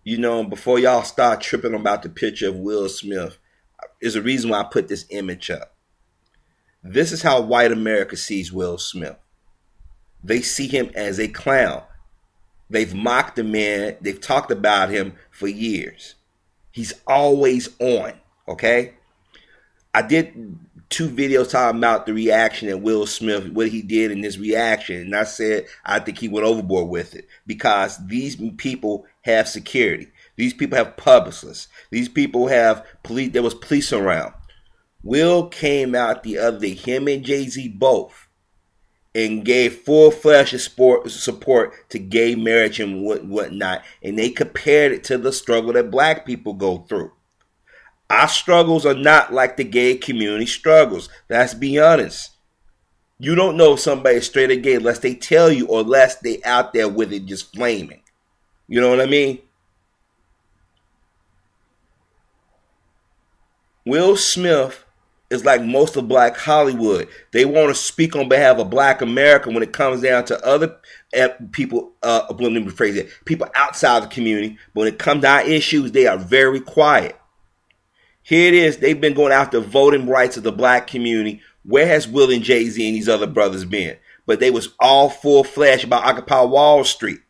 You know, before y'all start tripping about the picture of Will Smith, there's a reason why I put this image up. This is how white America sees Will Smith. They see him as a clown. They've mocked the man. They've talked about him for years. He's always on, okay? I did 2 videos talking about the reaction at Will Smith, what he did in this reaction. And I said I think he went overboard with it because these people have security. These people have publicists. These people have police. There was police around. Will came out the other day, him and Jay-Z both, and gave full-fledged support to gay marriage and whatnot. And they compared it to the struggle that black people go through. Our struggles are not like the gay community struggles. Let's be honest. You don't know if somebody's straight or gay unless they tell you or unless they out there with it just flaming. You know what I mean? Will Smith is like most of black Hollywood. They want to speak on behalf of black America when it comes down to other people, let me rephrase it, people outside the community. But when it comes to our issues, they are very quiet. Here it is. They've been going after voting rights of the black community. Where has Will and Jay-Z and these other brothers been? But they was all full-fledged about Occupy Wall Street.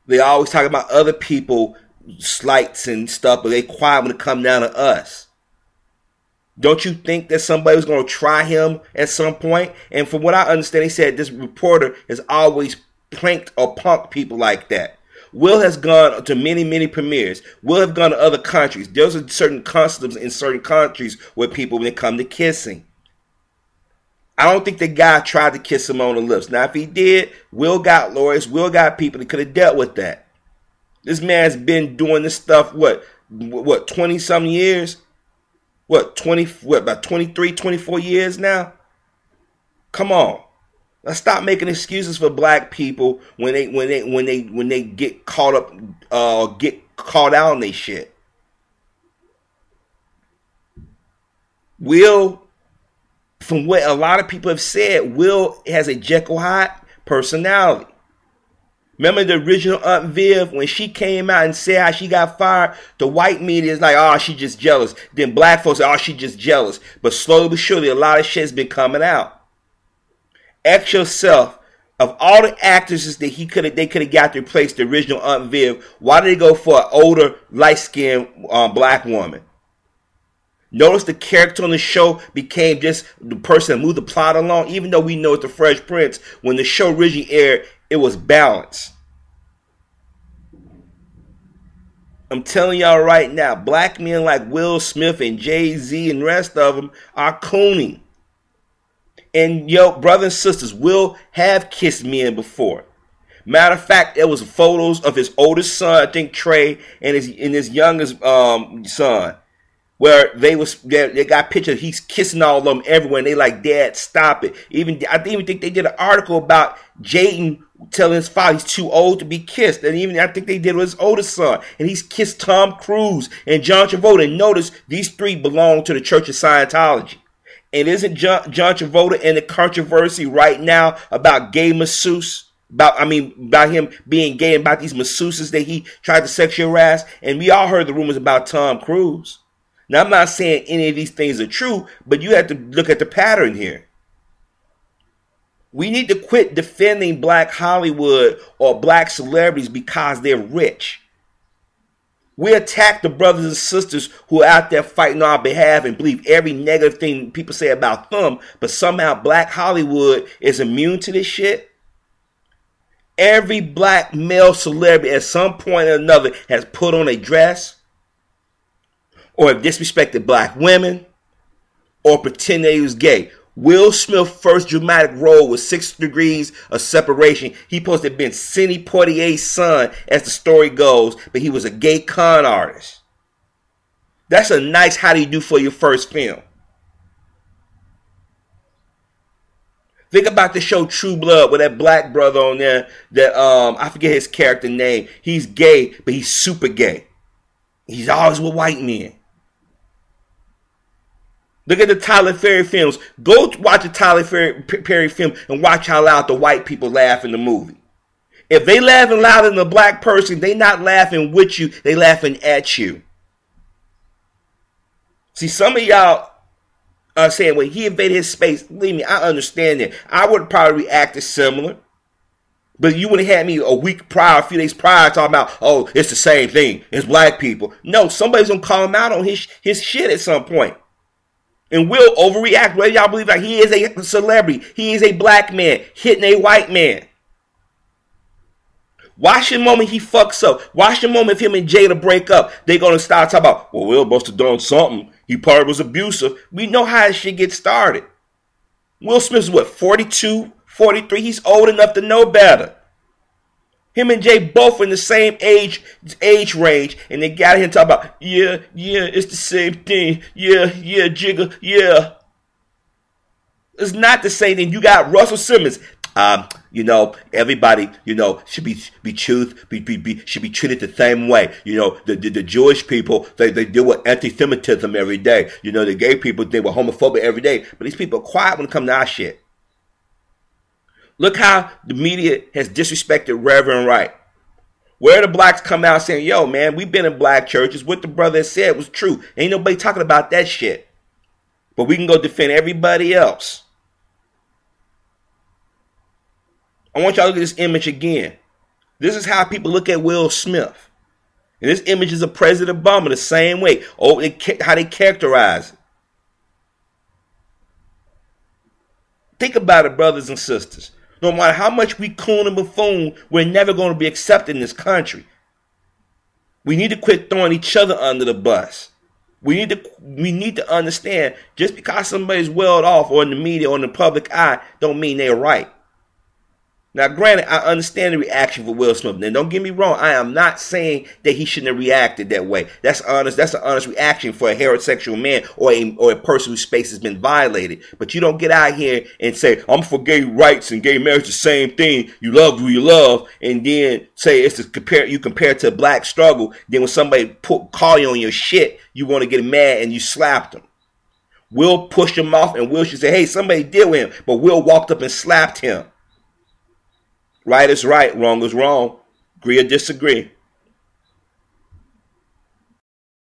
They always talk about other people, slights and stuff, but they quiet when it comes down to us. Don't you think that somebody was going to try him at some point? And from what I understand, he said this reporter has always pranked or punked people like that. Will has gone to many, many premieres. Will have gone to other countries. There's certain customs in certain countries with people when it comes to kissing. I don't think the guy tried to kiss him on the lips. Now, if he did, Will got lawyers. Will got people that could have dealt with that. This man's been doing this stuff, what 20-something years? About 23, 24 years now? Come on. Let's stop making excuses for black people when they get caught up, get caught out on their shit. Will, from what a lot of people have said, Will has a Jekyll Hyde personality. Remember the original Aunt Viv, when she came out and said how she got fired, the white media is like, oh, she just jealous. Then black folks say, oh, she just jealous. But slowly but surely, a lot of shit's been coming out. Ask yourself, of all the actresses that they could have got to replace the original Aunt Viv, why did they go for an older, light-skinned black woman? Notice the character on the show became just the person that moved the plot along. Even though we know it's the Fresh Prince, when the show originally aired, it was balanced. I'm telling y'all right now, black men like Will Smith and Jay-Z and the rest of them are cooning. And yo, brothers and sisters, Will have kissed men before. Matter of fact, there was photos of his oldest son, I think Trey, and his youngest son, where they got pictures. He's kissing all of them everywhere, and they like, Dad, stop it. I even think they did an article about Jaden telling his father he's too old to be kissed, and even I think they did with his oldest son, and he's kissed Tom Cruise and John Travolta. And notice these 3 belong to the Church of Scientology. And isn't John Travolta in the controversy right now about gay masseuse? About him being gay and about these masseuses that he tried to sexually harass? And we all heard the rumors about Tom Cruise. Now, I'm not saying any of these things are true, but you have to look at the pattern here. We need to quit defending black Hollywood or black celebrities because they're rich. We attack the brothers and sisters who are out there fighting on our behalf and believe every negative thing people say about them, but somehow black Hollywood is immune to this shit. Every black male celebrity at some point or another has put on a dress or have disrespected black women or pretended he was gay. Will Smith's first dramatic role was 6 Degrees of Separation. He supposed to have been Sidney Poitier's son, as the story goes, but he was a gay con artist. That's a nice how do you do for your first film. Think about the show True Blood with that black brother on there that I forget his character name. He's gay, but he's super gay. He's always with white men. Look at the Tyler Perry films. Go watch a Tyler Perry film and watch how loud the white people laugh in the movie. If they laughing louder than a black person, they not laughing with you, they laughing at you. See, some of y'all are saying, well, he invaded his space. Believe me, I understand that. I would probably react similar. But you would have had me a week prior, a few days prior, talking about, oh, it's the same thing. It's black people. No, somebody's going to call him out on his shit at some point. And will overreact. Whether y'all believe like he is a celebrity. He is a black man hitting a white man. Watch the moment he fucks up. Watch the moment if him and Jada break up. They're going to start talking about, well, Will must have done something. He probably was abusive. We know how this shit gets started. Will Smith's what, 42, 43? He's old enough to know better. Him and Jay both in the same age range. And they got him talking about, yeah, it's the same thing. Yeah, Jigga, yeah. It's not the same thing. You got Russell Simmons. Everybody, should be treated the same way. The Jewish people, they deal with anti-Semitism every day. The gay people deal with homophobia every day. But these people are quiet when it comes to our shit. Look how the media has disrespected Reverend Wright. Where the blacks come out saying, yo, man, we've been in black churches. What the brother said was true. Ain't nobody talking about that shit. But we can go defend everybody else. I want y'all to look at this image again. This is how people look at Will Smith. And this image is of President Obama the same way. Oh, how they characterize it. Think about it, brothers and sisters. No matter how much we coon and buffoon, we're never going to be accepted in this country. We need to quit throwing each other under the bus. We need to understand, just because somebody's well off or in the media or in the public eye, don't mean they're right. Now, granted, I understand the reaction for Will Smith. Now, don't get me wrong. I am not saying that he shouldn't have reacted that way. That's honest. That's an honest reaction for a heterosexual man or a person whose space has been violated. But you don't get out here and say, I'm for gay rights and gay marriage, the same thing. You love who you love. And then say it's you compare it to a black struggle. Then when somebody call you on your shit, you want to get mad and you slapped him. Will pushed him off and Will should say, hey, somebody deal with him. But Will walked up and slapped him. Right is right, wrong is wrong. Agree or disagree.